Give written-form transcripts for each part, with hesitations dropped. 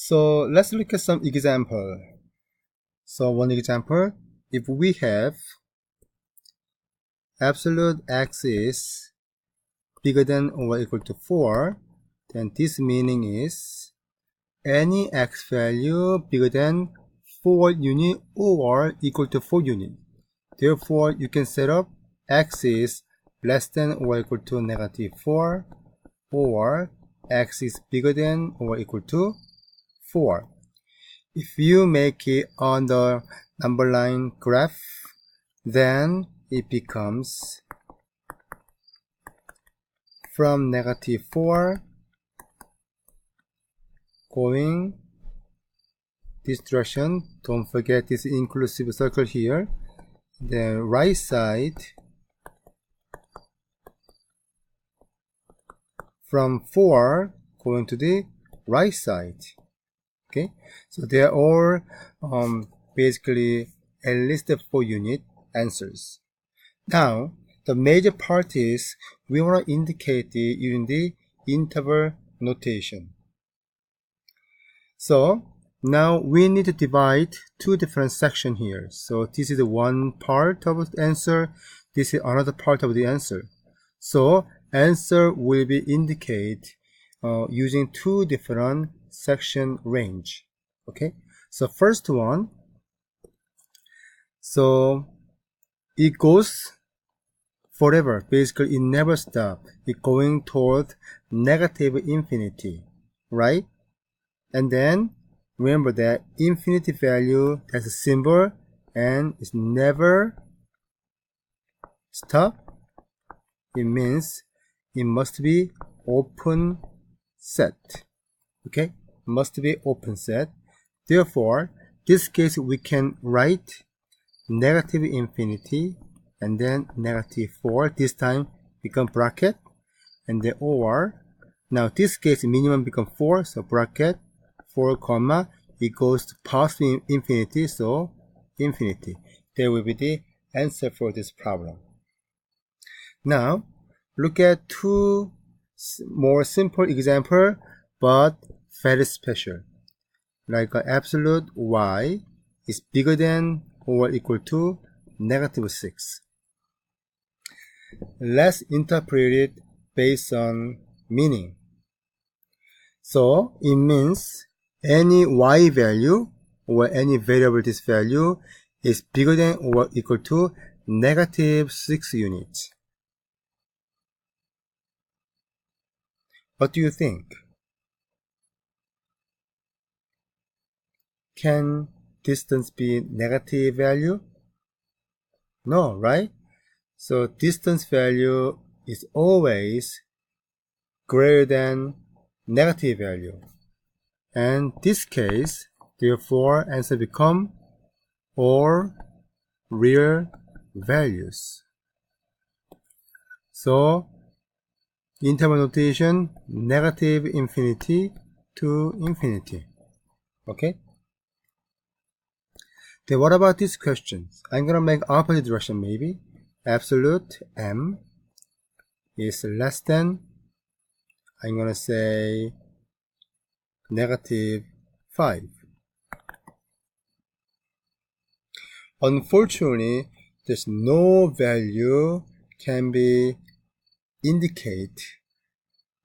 So let's look at some example. So one example, if we have absolute x is bigger than or equal to 4, then this meaning is any x value bigger than 4 unit or equal to 4 unit. Therefore, you can set up x is less than or equal to negative 4 or x is bigger than or equal to 4. If you make it on the number line graph, then it becomes from negative 4 going this direction. Don't forget this inclusive circle here. The right side from 4 going to the right side. Okay, so they are all basically at least 4 unit answers. Now the major part is we want to indicate it using the interval notation. So now we need to divide two different sections here. So this is one part of the answer, this is another part of the answer. So answer will be indicated using two different section range. Okay, so first one, so it goes forever, basically it never stops. It's going toward negative infinity, right? And then remember that infinity value has a symbol and it's never stop. It means it must be open set. Okay, must be open set. Therefore, this case we can write negative infinity and then negative 4. This time become bracket and then or. Now this case minimum become 4, so bracket 4 comma, it goes to positive infinity, so infinity. That will be the answer for this problem. Now look at two more simple example but very special, like absolute y is bigger than or equal to negative 6. Let's interpret it based on meaning. So it means any y value or any variable this value is bigger than or equal to negative 6 units. What do you think? Can distance be negative value? No, right? So distance value is always greater than negative value. And this case, therefore, answer become all real values. So interval notation, negative infinity to infinity. Okay? Then what about these questions? I'm gonna make opposite direction maybe. Absolute m is less than, I'm gonna say negative 5. Unfortunately, there's no value can be indicate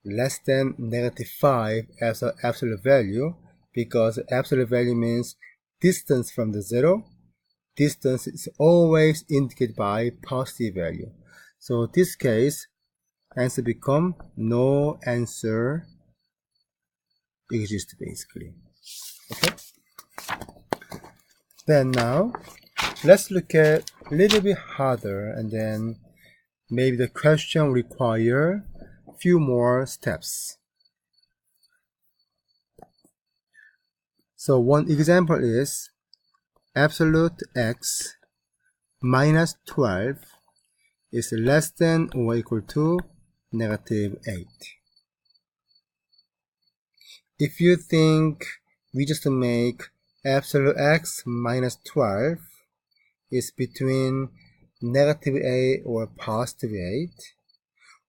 less than negative 5 as an absolute value, because absolute value means distance from the 0. Distance is always indicated by positive value. So this case, answer become no answer exists basically. Okay. Then now let's look at a little bit harder, and then maybe the question require a few more steps. So one example is absolute x minus 12 is less than or equal to negative 8. If you think we just make absolute x minus 12 is between negative 8 or positive 8,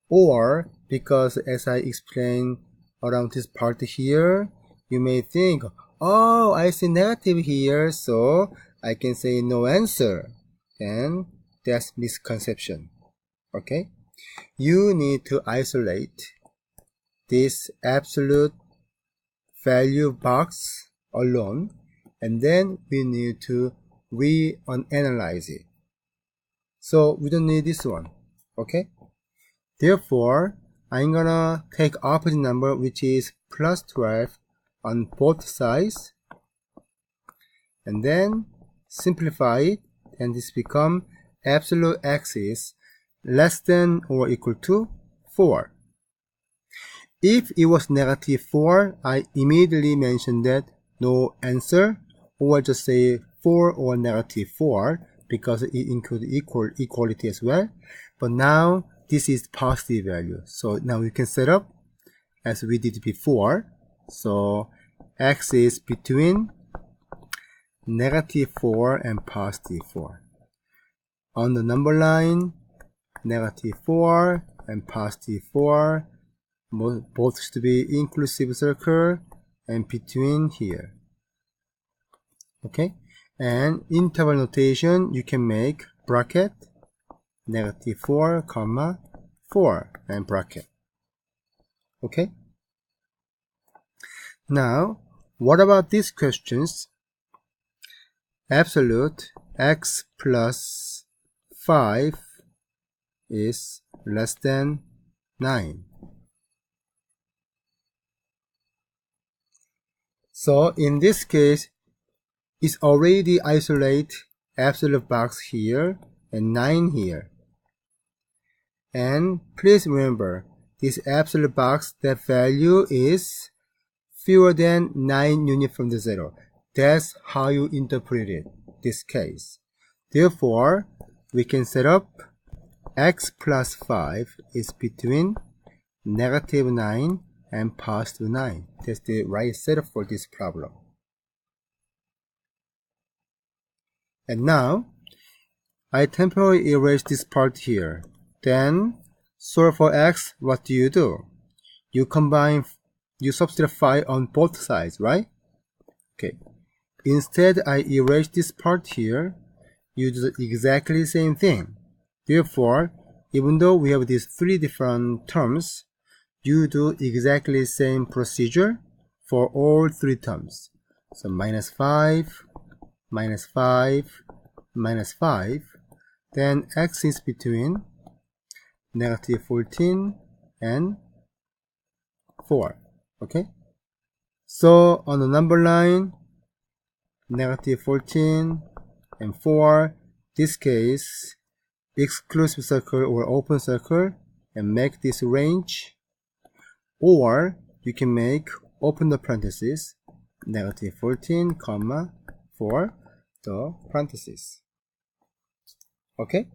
or because as I explained around this part here, you may think, oh, I see negative here, so I can say no answer. Then that's misconception. Okay? You need to isolate this absolute value box alone, and then we need to reanalyze it. So we don't need this one. Okay? Therefore, I'm gonna take opposite number, which is plus 12 on both sides, and then simplify it, and this become absolute x is less than or equal to 4. If it was negative 4, I immediately mentioned that no answer, or just say 4 or negative 4, because it includes equality as well. But now this is positive value, so now we can set up as we did before. So x is between negative 4 and positive 4. On the number line, negative 4 and positive 4, both should be inclusive circle, and between here. Okay, and interval notation, you can make bracket negative 4 comma 4 and bracket. Okay, now what about these questions? Absolute x plus 5 is less than 9. So in this case, it's already isolate absolute box here and 9 here. And please remember, this absolute box, that value is fewer than 9 units from the 0. That's how you interpret it, this case. Therefore, we can set up x plus 5 is between negative 9 and positive 9. That's the right setup for this problem. And now, I temporarily erase this part here. Then, solve for x, what do? You combine, you substitute 5 on both sides, right? Okay. Instead, I erase this part here. You do exactly the same thing. Therefore, even though we have these 3 different terms, you do exactly the same procedure for all 3 terms. So minus 5, minus 5, minus 5. Then x is between negative 14 and 4. Okay? So on the number line, negative 14 and 4, this case, exclusive circle or open circle, and make this range. Or you can make, open the parentheses, negative 14 comma 4, the parentheses. Okay?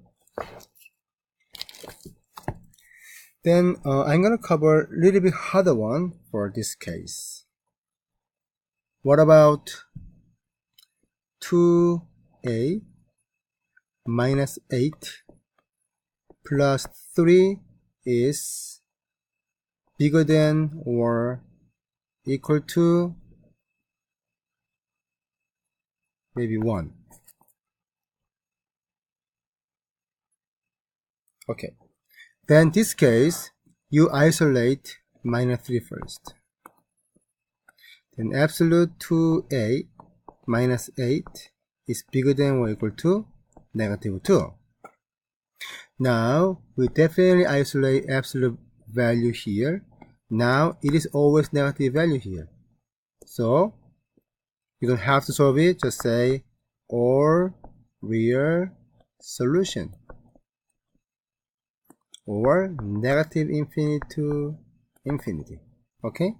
Then I'm gonna cover a little bit harder one for this case. What about 2a minus 8 plus 3 is bigger than or equal to maybe 1. Okay. Then in this case, you isolate minus 3 first. Then absolute 2a minus 8 is bigger than or equal to negative 2. Now, we definitely isolate absolute value here. Now, it is always negative value here. So, you don't have to solve it, just say, or real solution. Or negative infinity to infinity. Okay?